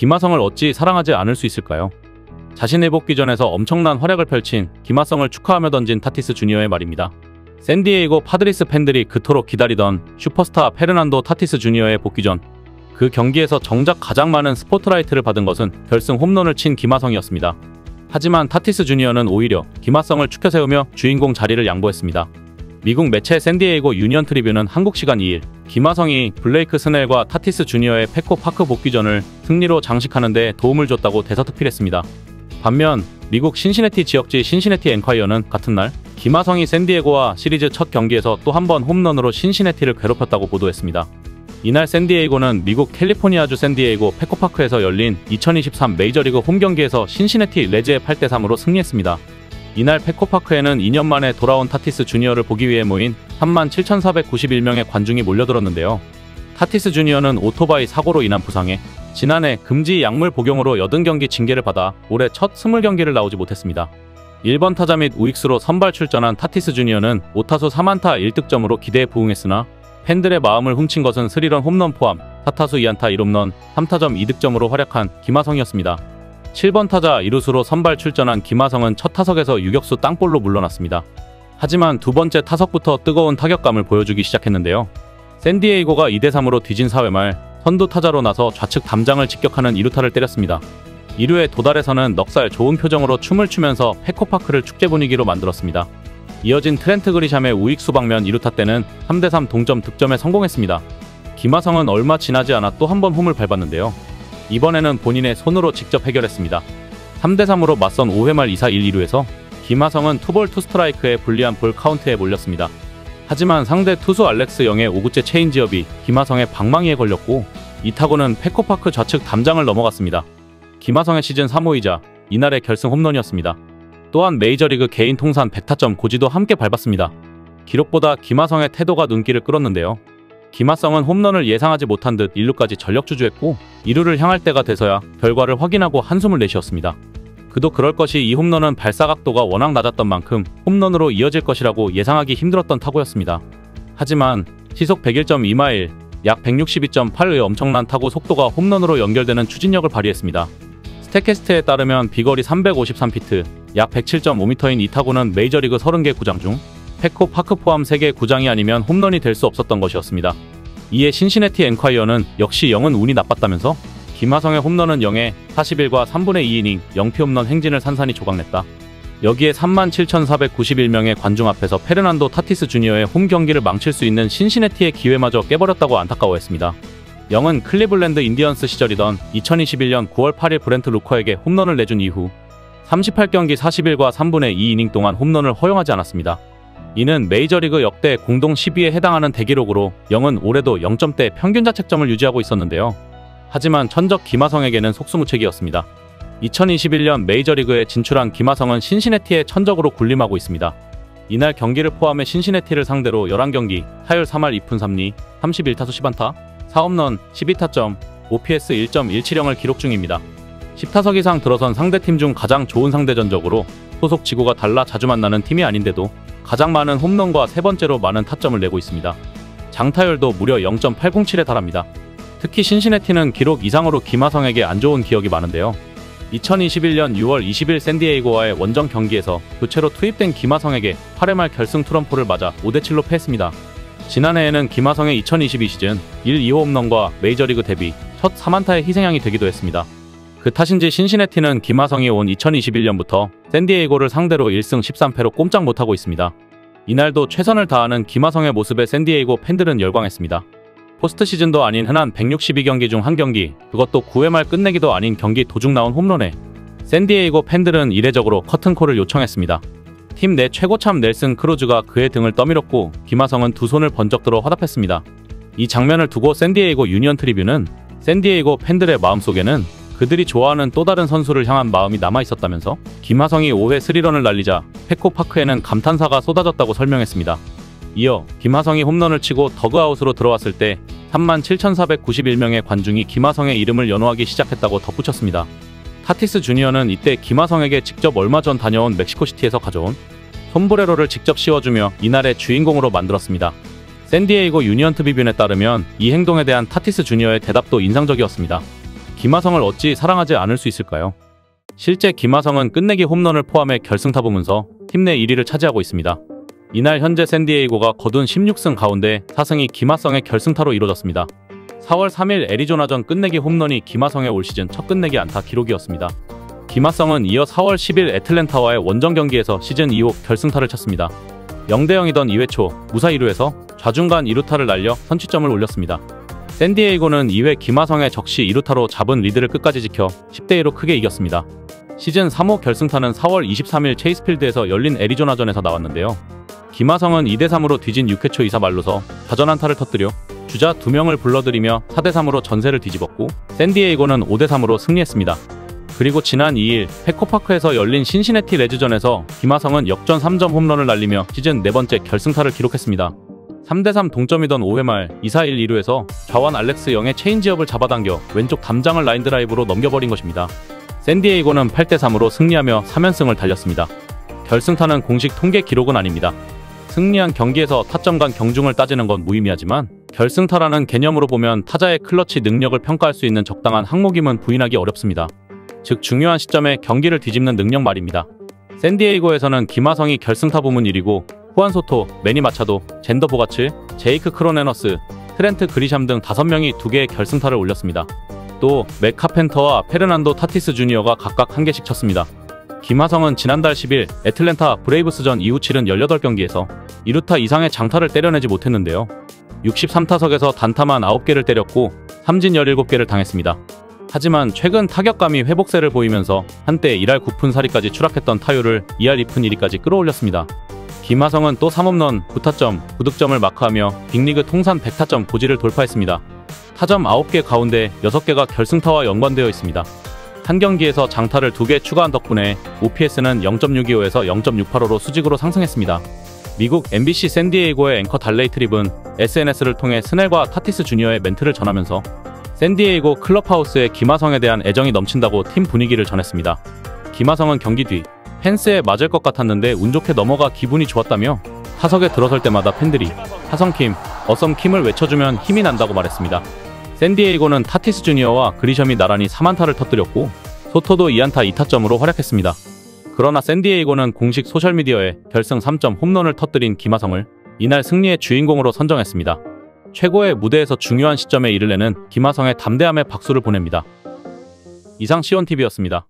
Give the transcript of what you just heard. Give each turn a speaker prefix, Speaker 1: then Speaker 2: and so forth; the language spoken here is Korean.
Speaker 1: 김하성을 어찌 사랑하지 않을 수 있을까요? 자신의 복귀전에서 엄청난 활약을 펼친 김하성을 축하하며 던진 타티스 주니어의 말입니다. 샌디에이고 파드리스 팬들이 그토록 기다리던 슈퍼스타 페르난도 타티스 주니어의 복귀전. 그 경기에서 정작 가장 많은 스포트라이트를 받은 것은 결승 홈런을 친 김하성이었습니다. 하지만 타티스 주니어는 오히려 김하성을 추켜세우며 주인공 자리를 양보했습니다. 미국 매체 샌디에이고 유니언 트리뷴은 한국 시간 2일 김하성이 블레이크 스넬과 타티스 주니어의 페코 파크 복귀전을 승리로 장식하는 데 도움을 줬다고 대서특필했습니다. 반면 미국 신시내티 지역지 신시내티 엔콰이어는 같은 날 김하성이 샌디에고와 시리즈 첫 경기에서 또 한 번 홈런으로 신시내티를 괴롭혔다고 보도했습니다. 이날 샌디에이고는 미국 캘리포니아주 샌디에이고 페코파크에서 열린 2023 메이저리그 홈경기에서 신시내티 레즈의 8대3으로 승리했습니다. 이날 페코파크에는 2년 만에 돌아온 타티스 주니어를 보기 위해 모인 37,491명의 관중이 몰려들었는데요. 타티스 주니어는 오토바이 사고로 인한 부상에 지난해 금지 약물 복용으로 80경기 징계를 받아 올해 첫 20경기를 나오지 못했습니다. 1번 타자 및 우익수로 선발 출전한 타티스 주니어는 5타수 3안타 1득점으로 기대에 부응했으나 팬들의 마음을 훔친 것은 3런 홈런 포함 4타수 2안타 1홈런 3타점 2득점으로 활약한 김하성이었습니다. 7번 타자 2루수로 선발 출전한 김하성은 첫 타석에서 유격수 땅볼로 물러났습니다. 하지만 두 번째 타석부터 뜨거운 타격감을 보여주기 시작했는데요. 샌디에이고가 2대3으로 뒤진 4회 말 선두 타자로 나서 좌측 담장을 직격하는 2루타를 때렸습니다. 2루에 도달해서는 넉살 좋은 표정으로 춤을 추면서 페코파크를 축제 분위기로 만들었습니다. 이어진 트렌트 그리샴의 우익수 방면 2루타 때는 3대3 동점 득점에 성공했습니다. 김하성은 얼마 지나지 않아 또 한 번 홈을 밟았는데요. 이번에는 본인의 손으로 직접 해결했습니다. 3대3으로 맞선 5회 말 2사 1, 2루에서 김하성은 투볼 투스트라이크에 불리한 볼 카운트에 몰렸습니다. 하지만 상대 투수 알렉스 영의 5구째 체인지업이 김하성의 방망이에 걸렸고 이 타구는 페코파크 좌측 담장을 넘어갔습니다. 김하성의 시즌 3호이자 이날의 결승 홈런이었습니다. 또한 메이저리그 개인 통산 100타점 고지도 함께 밟았습니다. 기록보다 김하성의 태도가 눈길을 끌었는데요. 김하성은 홈런을 예상하지 못한 듯 1루까지 전력 주주했고 2루를 향할 때가 돼서야 결과를 확인하고 한숨을 내쉬었습니다. 그도 그럴 것이 이 홈런은 발사 각도가 워낙 낮았던 만큼 홈런으로 이어질 것이라고 예상하기 힘들었던 타구였습니다. 하지만 시속 101.2마일, 약 162.8의 엄청난 타구 속도가 홈런으로 연결되는 추진력을 발휘했습니다. 스태캐스트에 따르면 비거리 353피트, 약 107.5m인 이 타구는 메이저리그 30개 구장 중 페코파크 포함 3개 구장이 아니면 홈런이 될 수 없었던 것이었습니다. 이에 신시내티 엔콰이어는 역시 영은 운이 나빴다면서 김하성의 홈런은 0에 41과 3분의 2이닝 0피 홈런 행진을 산산히 조각냈다. 여기에 37,491명의 관중 앞에서 페르난도 타티스 주니어의 홈 경기를 망칠 수 있는 신시내티의 기회마저 깨버렸다고 안타까워했습니다. 영은 클리블랜드 인디언스 시절이던 2021년 9월 8일 브렌트 루커에게 홈런을 내준 이후 38경기 41과 3분의 2이닝 동안 홈런을 허용하지 않았습니다. 이는 메이저리그 역대 공동 10위에 해당하는 대기록으로 영은 올해도 0점대 평균 자책점을 유지하고 있었는데요. 하지만 천적 김하성에게는 속수무책이었습니다. 2021년 메이저리그에 진출한 김하성은 신시내티의 천적으로 군림하고 있습니다. 이날 경기를 포함해 신시내티를 상대로 11경기, 타율 3할 2푼 3리, 31타수 10안타, 4홈런, 12타점, OPS 1.170을 기록 중입니다. 10타석 이상 들어선 상대팀 중 가장 좋은 상대 전적으로 소속 지구가 달라 자주 만나는 팀이 아닌데도 가장 많은 홈런과 세 번째로 많은 타점을 내고 있습니다. 장타율도 무려 0.807에 달합니다. 특히 신시내티는 기록 이상으로 김하성에게 안 좋은 기억이 많은데요. 2021년 6월 20일 샌디에이고와의 원정 경기에서 교체로 투입된 김하성에게 8회 말 결승 투런포를 맞아 5대7로 패했습니다. 지난해에는 김하성의 2022 시즌 1, 2호 홈런과 메이저리그 데뷔 첫 3안타의 희생양이 되기도 했습니다. 그 탓인지 신시내티는 김하성이 온 2021년부터 샌디에이고를 상대로 1승 13패로 꼼짝 못하고 있습니다. 이날도 최선을 다하는 김하성의 모습에 샌디에이고 팬들은 열광했습니다. 포스트 시즌도 아닌 흔한 162경기 중 한 경기, 그것도 9회 말 끝내기도 아닌 경기 도중 나온 홈런에 샌디에이고 팬들은 이례적으로 커튼콜을 요청했습니다. 팀 내 최고참 넬슨 크루즈가 그의 등을 떠밀었고 김하성은 두 손을 번쩍 들어 화답했습니다. 이 장면을 두고 샌디에이고 유니언 트리뷴은 샌디에이고 팬들의 마음속에는 그들이 좋아하는 또 다른 선수를 향한 마음이 남아있었다면서 김하성이 5회 3런을 날리자 페코파크에는 감탄사가 쏟아졌다고 설명했습니다. 이어 김하성이 홈런을 치고 더그아웃으로 들어왔을 때 37,491명의 관중이 김하성의 이름을 연호하기 시작했다고 덧붙였습니다. 타티스 주니어는 이때 김하성에게 직접 얼마 전 다녀온 멕시코시티에서 가져온 솜브레로를 직접 씌워주며 이날의 주인공으로 만들었습니다. 샌디에이고 유니언 트리뷴에 따르면 이 행동에 대한 타티스 주니어의 대답도 인상적이었습니다. 김하성을 어찌 사랑하지 않을 수 있을까요? 실제 김하성은 끝내기 홈런을 포함해 결승타 보면서 팀 내 1위를 차지하고 있습니다. 이날 현재 샌디에이고가 거둔 16승 가운데 4승이 김하성의 결승타로 이뤄졌습니다. 4월 3일 애리조나전 끝내기 홈런이 김하성의 올 시즌 첫 끝내기 안타 기록이었습니다. 김하성은 이어 4월 10일 애틀랜타와의 원정 경기에서 시즌 2호 결승타를 쳤습니다. 0대0이던 2회 초 무사 1루에서 좌중간 2루타를 날려 선취점을 올렸습니다. 샌디에이고는 2회 김하성의 적시 2루타로 잡은 리드를 끝까지 지켜 10대2로 크게 이겼습니다. 시즌 3호 결승타는 4월 23일 체이스필드에서 열린 애리조나전에서 나왔는데요. 김하성은 2대3으로 뒤진 6회 초 2사 말루서 좌전안타를 터뜨려 주자 2명을 불러들이며 4대3으로 전세를 뒤집었고 샌디에이고는 5대3으로 승리했습니다. 그리고 지난 2일 페코파크에서 열린 신시내티 레즈전에서 김하성은 역전 3점 홈런을 날리며 시즌 4번째 결승타를 기록했습니다. 3대3 동점이던 5회 말 2사 1, 2루에서 좌완 알렉스 영의 체인지업을 잡아당겨 왼쪽 담장을 라인드라이브로 넘겨버린 것입니다. 샌디에이고는 8대3으로 승리하며 3연승을 달렸습니다. 결승타는 공식 통계 기록은 아닙니다. 승리한 경기에서 타점 간 경중을 따지는 건 무의미하지만 결승타라는 개념으로 보면 타자의 클러치 능력을 평가할 수 있는 적당한 항목임은 부인하기 어렵습니다. 즉 중요한 시점에 경기를 뒤집는 능력 말입니다. 샌디에이고에서는 김하성이 결승타 부문 1위고 후안 소토, 매니 마차도, 젠더 보가츠, 제이크 크로네너스, 트렌트 그리샴 등 5명이 2개의 결승타를 올렸습니다. 또 맥 카펜터와 페르난도 타티스 주니어가 각각 1개씩 쳤습니다. 김하성은 지난달 10일 애틀랜타 브레이브스전 이후 치른 18경기에서 2루타 이상의 장타를 때려내지 못했는데요. 63타석에서 단타만 9개를 때렸고 삼진 17개를 당했습니다. 하지만 최근 타격감이 회복세를 보이면서 한때 1할 9푼 사리까지 추락했던 타율을 2할 2푼 1리까지 끌어올렸습니다. 김하성은 또 3홈런, 9타점, 9득점을 마크하며 빅리그 통산 100타점 고지를 돌파했습니다. 타점 9개 가운데 6개가 결승타와 연관되어 있습니다. 한 경기에서 장타를 2개 추가한 덕분에 OPS는 0.625에서 0.685로 수직으로 상승했습니다. 미국 MBC 샌디에이고의 앵커 달레이 트립은 SNS를 통해 스넬과 타티스 주니어의 멘트를 전하면서 샌디에이고 클럽하우스에 김하성에 대한 애정이 넘친다고 팀 분위기를 전했습니다. 김하성은 경기 뒤 펜스에 맞을 것 같았는데 운 좋게 넘어가 기분이 좋았다며 타석에 들어설 때마다 팬들이 하성킴, 어썸킴을 외쳐주면 힘이 난다고 말했습니다. 샌디에이고는 타티스 주니어와 그리샴이 나란히 3안타를 터뜨렸고 소토도 2안타 2타점으로 활약했습니다. 그러나 샌디에이고는 공식 소셜미디어에 결승 3점 홈런을 터뜨린 김하성을 이날 승리의 주인공으로 선정했습니다. 최고의 무대에서 중요한 시점에 이를 내는 김하성의 담대함에 박수를 보냅니다. 이상 시온TV였습니다.